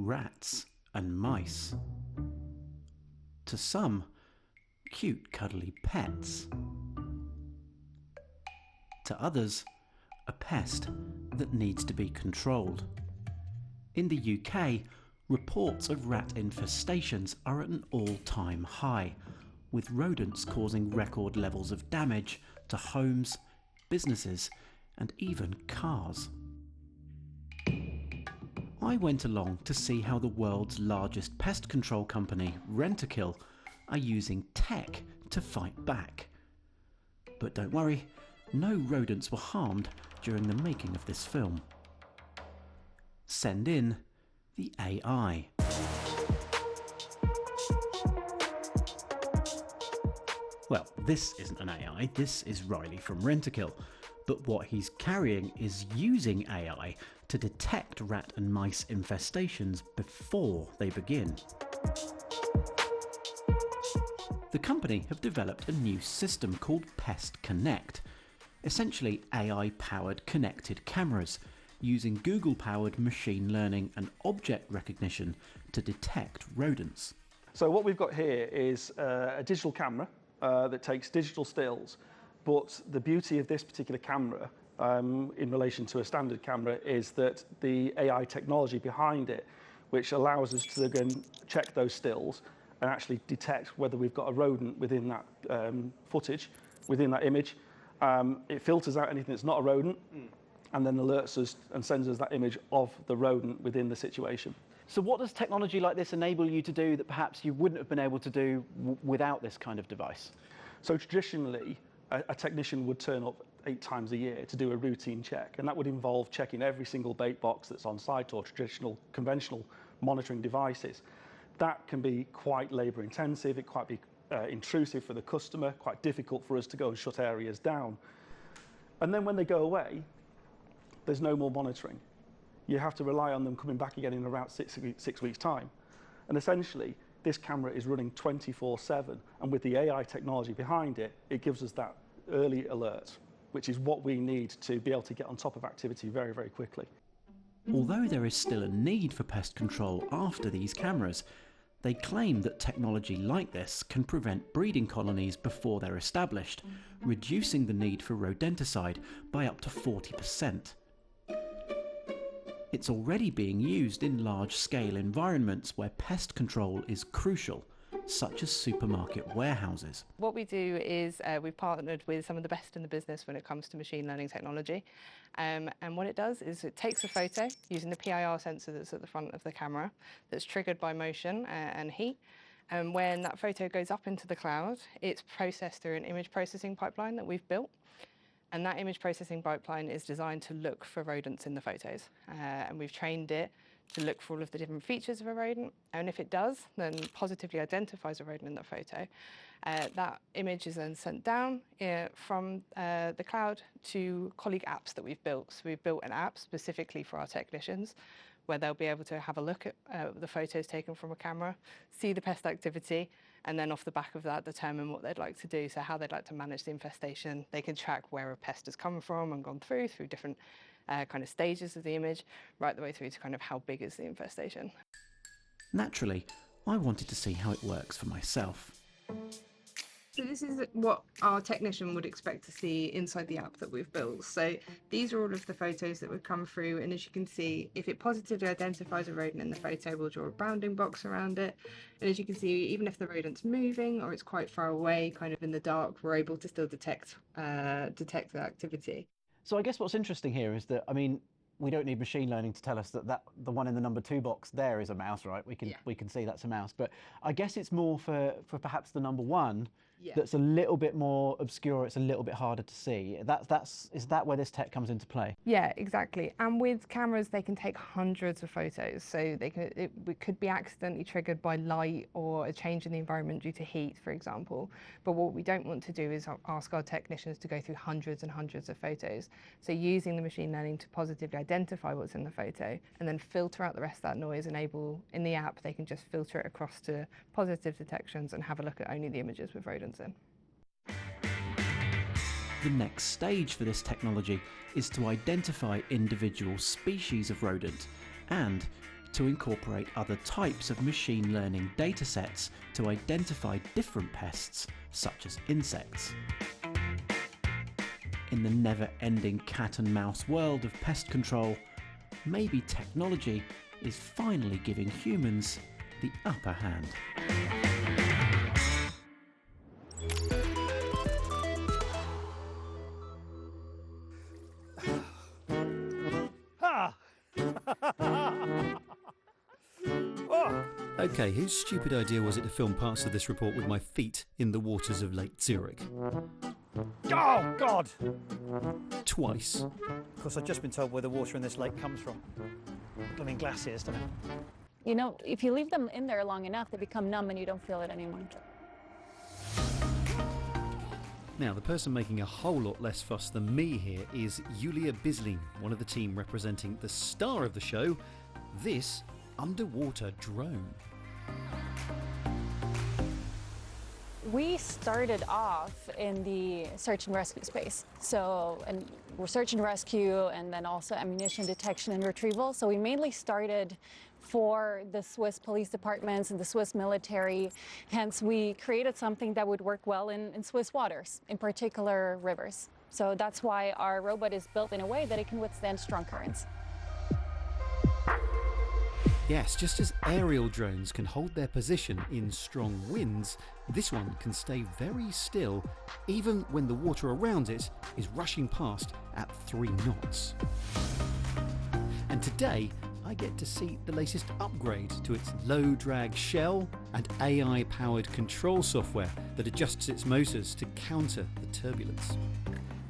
rats and mice. To some, cute cuddly pets. To others, a pest that needs to be controlled. In the UK, reports of rat infestations are at an all-time high, with rodents causing record levels of damage to homes, businesses, and even cars. I went along to see how the world's largest pest control company, Rentokil, are using tech to fight back. But don't worry, no rodents were harmed during the making of this film. Send in the AI. Well, this isn't an AI, this is Riley from Rentokil. But what he's carrying is using AI to detect rat and mice infestations before they begin. The company have developed a new system called Pest Connect, essentially AI-powered connected cameras, using Google-powered machine learning and object recognition to detect rodents. So what we've got here is a digital camera that takes digital stills, but the beauty of this particular camera in relation to a standard camera is that the AI technology behind it, which allows us to again check those stills and actually detect whether we've got a rodent within that footage, within that image. It filters out anything that's not a rodent and then alerts us and sends us that image of the rodent within the situation. So what does technology like this enable you to do that perhaps you wouldn't have been able to do without this kind of device? So traditionally, a technician would turn up 8 times a year to do a routine check, and that would involve checking every single bait box that's on site or traditional, conventional monitoring devices. That can be quite labour intensive, it quite be intrusive for the customer, quite difficult for us to go and shut areas down. And then when they go away, there's no more monitoring. You have to rely on them coming back again in around 6 weeks' time. And essentially, this camera is running 24/7, and with the AI technology behind it, it gives us that early alert, which is what we need to be able to get on top of activity very, very quickly. Although there is still a need for pest control after these cameras, they claim that technology like this can prevent breeding colonies before they're established, reducing the need for rodenticide by up to 40%. It's already being used in large-scale environments where pest control is crucial, such as supermarket warehouses. What we do is we've partnered with some of the best in the business when it comes to machine learning technology. And what it does is it takes a photo using the PIR sensor that's at the front of the camera that's triggered by motion and heat. And when that photo goes up into the cloud, it's processed through an image processing pipeline that we've built. And that image processing pipeline is designed to look for rodents in the photos. And we've trained it to look for all of the different features of a rodent. And if it does, then positively identifies a rodent in the photo. That image is then sent down from the cloud to colleague apps that we've built. So we've built an app specifically for our technicians, where they'll be able to have a look at the photos taken from a camera, see the pest activity, and then off the back of that determine what they'd like to do, so how they'd like to manage the infestation. They can track where a pest has come from and gone through different kind of stages of the image, right the way through to kind of how big is the infestation. Naturally, I wanted to see how it works for myself. So this is what our technician would expect to see inside the app that we've built. So these are all of the photos that would come through, and as you can see, if it positively identifies a rodent in the photo, we'll draw a bounding box around it. And as you can see, even if the rodent's moving or it's quite far away, kind of in the dark, we're able to still detect the activity. So I guess what's interesting here is that, I mean, we don't need machine learning to tell us that the one in the number 2 box there is a mouse, right? We can see that's a mouse. But I guess it's more for perhaps the number 1 that's a little bit more obscure. It's a little bit harder to see. Is that where this tech comes into play? Yeah, exactly. And with cameras, they can take hundreds of photos. So it could be accidentally triggered by light or a change in the environment due to heat, for example. But what we don't want to do is ask our technicians to go through hundreds and hundreds of photos. So using the machine learning to positively identify what's in the photo and then filter out the rest of that noise, in the app, they can just filter it across to positive detections and have a look at only the images with rodents in. The next stage for this technology is to identify individual species of rodent and to incorporate other types of machine learning datasets to identify different pests, such as insects. In the never-ending cat and mouse world of pest control, maybe technology is finally giving humans the upper hand. Okay, whose stupid idea was it to film parts of this report with my feet in the waters of Lake Zurich? Oh, God! Twice. Of course, I've just been told where the water in this lake comes from. Blooming glaciers, don't it? You know, if you leave them in there long enough, they become numb and you don't feel it anymore. Now, the person making a whole lot less fuss than me here is Julia Bisling, one of the team representing the star of the show, this underwater drone. We started off in the search and rescue space. And we're search and rescue and then also ammunition detection and retrieval. So we mainly started for the Swiss police departments and the Swiss military. Hence, we created something that would work well in Swiss waters, in particular rivers. So that's why our robot is built in a way that it can withstand strong currents. Yes, just as aerial drones can hold their position in strong winds, this one can stay very still even when the water around it is rushing past at 3 knots. And today I get to see the latest upgrade to its low drag shell and AI powered control software that adjusts its motors to counter the turbulence.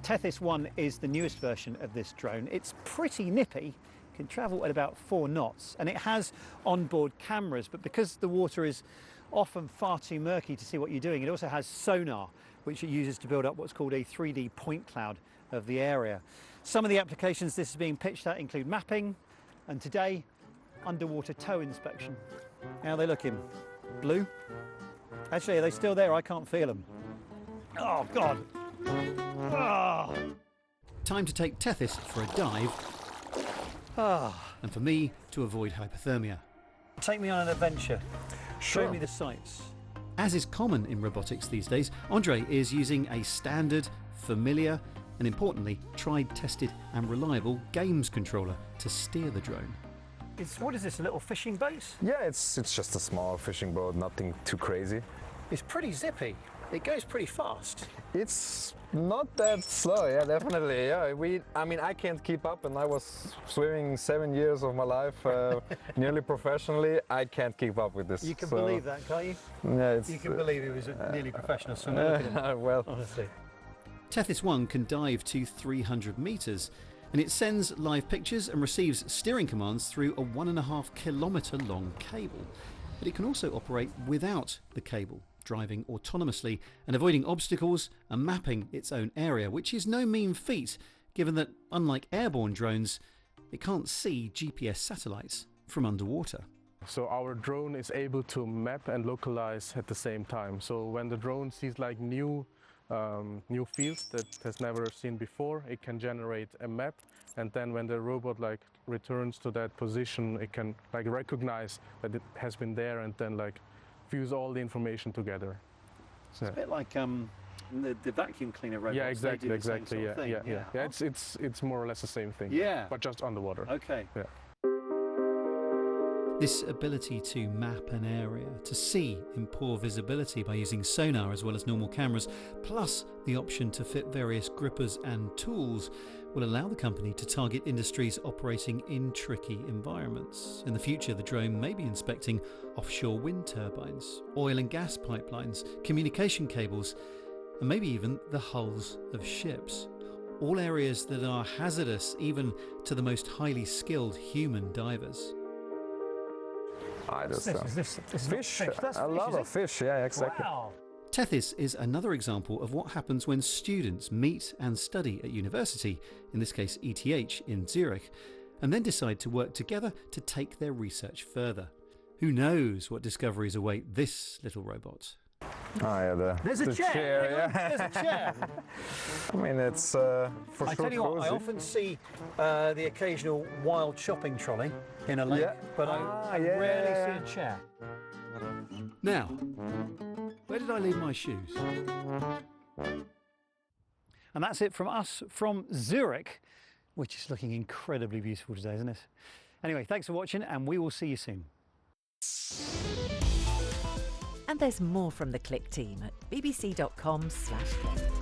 Tethys 1 is the newest version of this drone. It's pretty nippy. Can travel at about 4 knots, and it has onboard cameras, but because the water is often far too murky to see what you're doing, it also has sonar, which it uses to build up what's called a 3D point cloud of the area. Some of the applications this is being pitched at include mapping, and today, underwater tow inspection. How are they looking? Blue? Actually, are they still there? I can't feel them. Oh, God. Oh. Time to take Tethys for a dive, and for me to avoid hypothermia. Take me on an adventure. Sure. Show me the sights. As is common in robotics these days, Andre is using a standard, familiar, and importantly, tried, tested and reliable games controller to steer the drone. What is this, a little fishing boat? Yeah, it's just a small fishing boat, nothing too crazy. It's pretty zippy. It goes pretty fast. It's not that slow, yeah, definitely. Yeah, I mean, I can't keep up, and I was swimming 7 years of my life, nearly professionally. I can't keep up with this. You can believe that, can't you? Yeah, you can believe he was a nearly professional swimmer. Well, honestly. Tethys 1 can dive to 300 metres, and it sends live pictures and receives steering commands through a 1.5 kilometre long cable. But it can also operate without the cable, driving autonomously and avoiding obstacles and mapping its own area, which is no mean feat, given that, unlike airborne drones, it can't see GPS satellites from underwater. So our drone is able to map and localize at the same time. So when the drone sees like new fields that it has never seen before, it can generate a map, and then when the robot like returns to that position, it can like recognize that it has been there and then like fuse all the information together. So it's a bit like the vacuum cleaner robots. Yeah, exactly, exactly. Yeah. It's more or less the same thing. Yeah. But just underwater. Okay. Yeah. This ability to map an area, to see in poor visibility by using sonar as well as normal cameras, plus the option to fit various grippers and tools, will allow the company to target industries operating in tricky environments. In the future, the drone may be inspecting offshore wind turbines, oil and gas pipelines, communication cables, and maybe even the hulls of ships. All areas that are hazardous even to the most highly skilled human divers. This is fish. That's A lot of fish, yeah, exactly. Wow. Tethys is another example of what happens when students meet and study at university, in this case ETH in Zurich, and then decide to work together to take their research further. Who knows what discoveries await this little robot? Oh yeah, There's a the chair. yeah. There's a chair. I mean, it's for I sure tell you what, I cozy. often see the occasional wild shopping trolley in a lake, Yeah. but I yeah, rarely yeah. see a chair. Now, where did I leave my shoes? And that's it from us from Zurich, which is looking incredibly beautiful today, isn't it? Anyway, thanks for watching, and we will see you soon. And there's more from the Click team at bbc.com/click.